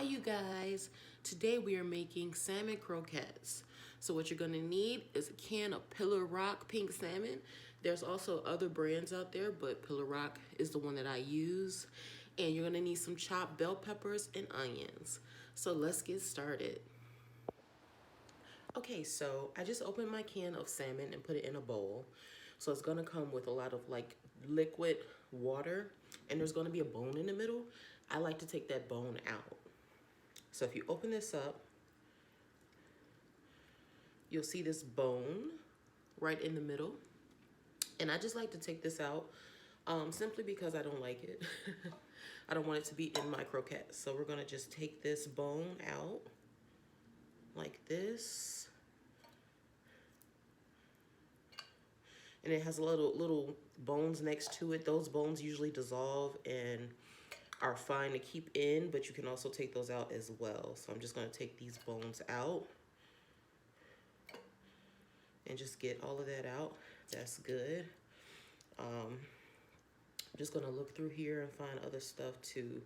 you guys. Today we are making salmon croquettes. So what you're gonna need is a can of Pillar Rock pink salmon. There's also other brands out there, but Pillar Rock is the one that I use. And you're gonna need some chopped bell peppers and onions. So let's get started. Okay, so I just opened my can of salmon and put it in a bowl. So it's gonna come with a lot of like liquid water, and there's gonna be a bone in the middle. I like to take that bone out. So if you open this up, you'll see this bone right in the middle. And I just like to take this out simply because I don't like it. I don't want it to be in my croquettes. So we're gonna just take this bone out like this. And it has little bones next to it. Those bones usually dissolve and are fine to keep in, but you can also take those out as well. So I'm just gonna take these bones out and just get all of that out. That's good. I'm just gonna look through here and find other stuff to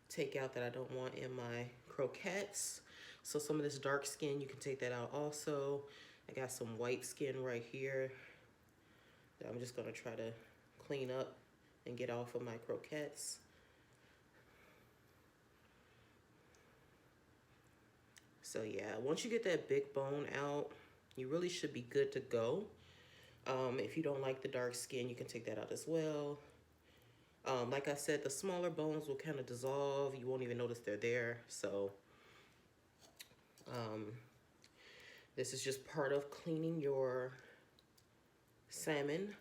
take out that I don't want in my croquettes. So some of this dark skin, you can take that out also. I got some white skin right here that I'm just gonna try to clean up and get off of my croquettes. So yeah, once you get that big bone out, you really should be good to go. If you don't like the dark skin, you can take that out as well. Like I said, the smaller bones will kind of dissolve. You won't even notice they're there. So this is just part of cleaning your salmon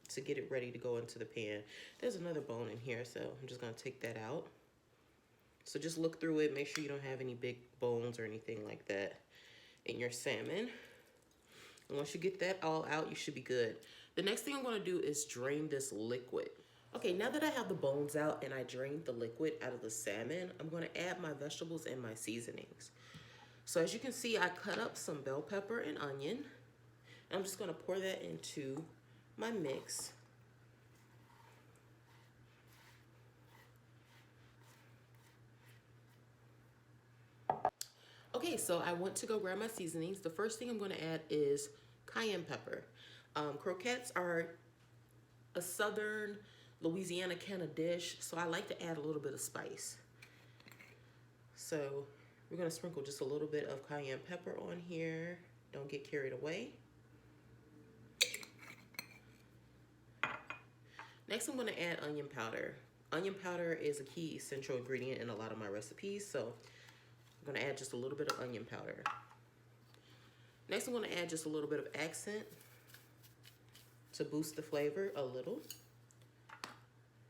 to get it ready to go into the pan. There's another bone in here, so I'm just gonna take that out. So just look through it, make sure you don't have any big bones or anything like that in your salmon. And once you get that all out, you should be good. The next thing I'm gonna do is drain this liquid. Okay, now that I have the bones out and I drained the liquid out of the salmon, I'm gonna add my vegetables and my seasonings. So as you can see, I cut up some bell pepper and onion. And I'm just gonna pour that into my mix. Okay, so I went to go grab my seasonings. The first thing I'm gonna add is cayenne pepper. Croquettes are a southern Louisiana kind of dish, so I like to add a little bit of spice. So we're gonna sprinkle just a little bit of cayenne pepper on here. Don't get carried away. Next, I'm gonna add onion powder. Onion powder is a key essential ingredient in a lot of my recipes, so I'm gonna add just a little bit of onion powder. Next, I'm gonna add just a little bit of accent to boost the flavor a little.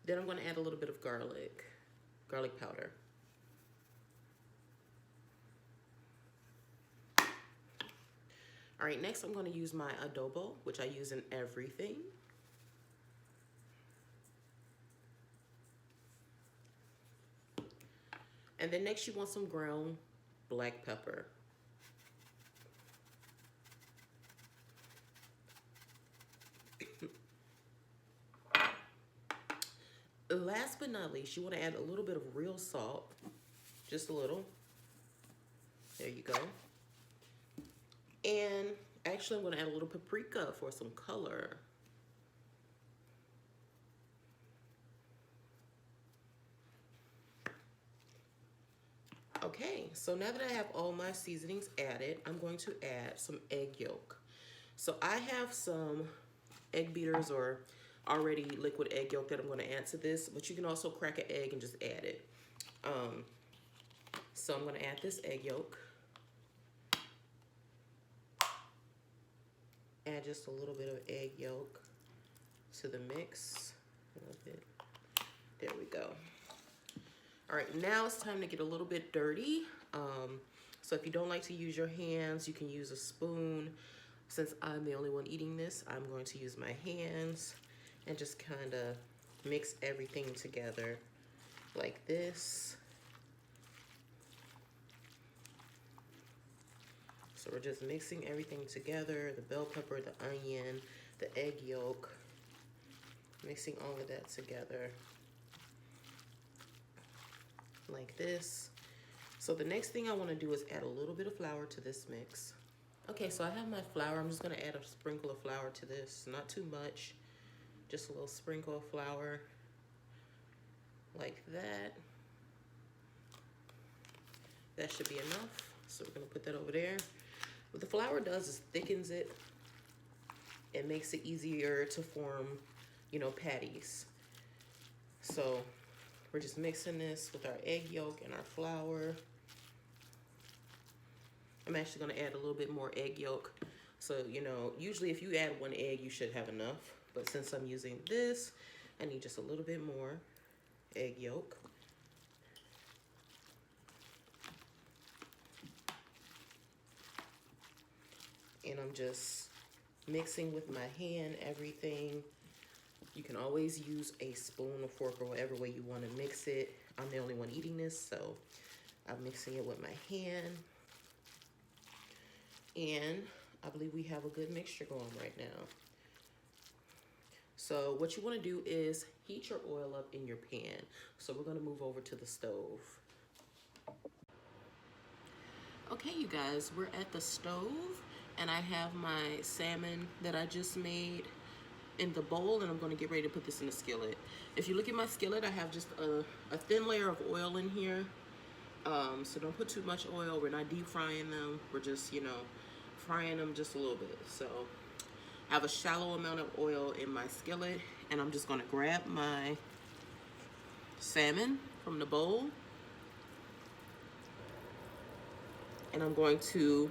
Then I'm gonna add a little bit of garlic powder. All right, next I'm gonna use my adobo, which I use in everything. And then next you want some ground black pepper. Last but not least, you want to add a little bit of real salt, just a little. There you go. And actually I'm going to add a little paprika for some color. Okay, so now that I have all my seasonings added, I'm going to add some egg yolk. So I have some egg beaters or already liquid egg yolk that I'm going to add to this, but you can also crack an egg and just add it. So I'm going to add this egg yolk. Add just a little bit of egg yolk to the mix. A little bit. There we go. All right, now it's time to get a little bit dirty. So if you don't like to use your hands, you can use a spoon. Since I'm the only one eating this, I'm going to use my hands and just kind of mix everything together like this. So we're just mixing everything together, the bell pepper, the onion, the egg yolk, mixing all of that together like this. So the next thing I want to do is add a little bit of flour to this mix. Okay, so I have my flour. I'm just going to add a sprinkle of flour to this. Not too much. Just a little sprinkle of flour. Like that. That should be enough. So we're going to put that over there. What the flour does is thickens it. It makes it easier to form, you know, patties. So we're just mixing this with our egg yolk and our flour. I'm actually going to add a little bit more egg yolk. So, you know, usually if you add 1 egg, you should have enough. But since I'm using this, I need just a little bit more egg yolk. And I'm just mixing with my hand everything. You can always use a spoon or fork or whatever way you want to mix it. I'm the only one eating this, so I'm mixing it with my hand. And I believe we have a good mixture going right now. So what you want to do is heat your oil up in your pan. So we're going to move over to the stove. Okay, you guys, we're at the stove, and I have my salmon that I just made in the bowl, and I'm going to get ready to put this in the skillet. If you look at my skillet, I have just a thin layer of oil in here. So don't put too much oil. We're not deep frying them. We're just, you know, frying them just a little bit. So I have a shallow amount of oil in my skillet, and I'm just going to grab my salmon from the bowl, and I'm going to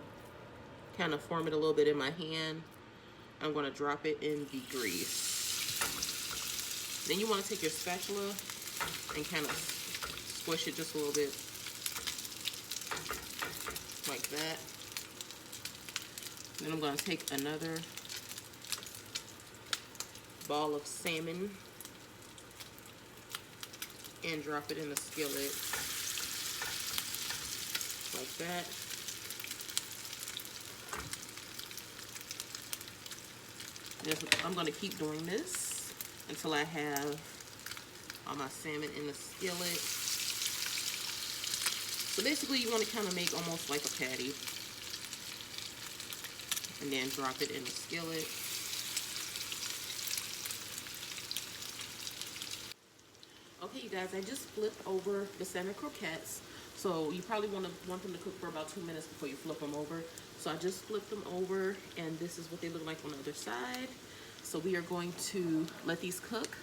kind of form it a little bit in my hand. I'm going to drop it in the grease. Then you want to take your spatula and kind of squish it just a little bit, like that. Then I'm going to take another ball of salmon and drop it in the skillet, like that. I'm going to keep doing this until I have all my salmon in the skillet. So basically you want to kind of make almost like a patty, and then drop it in the skillet. Okay, you guys, I just flipped over the salmon croquettes. So you probably want them to cook for about 2 minutes before you flip them over. So I just flipped them over, and this is what they look like on the other side. So we are going to let these cook.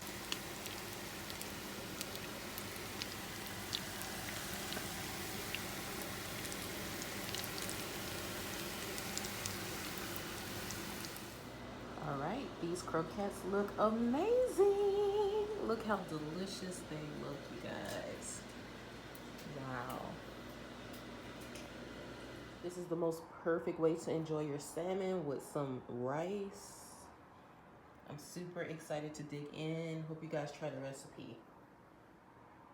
All right, these croquettes look amazing. Look how delicious they look, you guys. Wow. This is the most perfect way to enjoy your salmon with some rice. I'm super excited to dig in. Hope you guys try the recipe.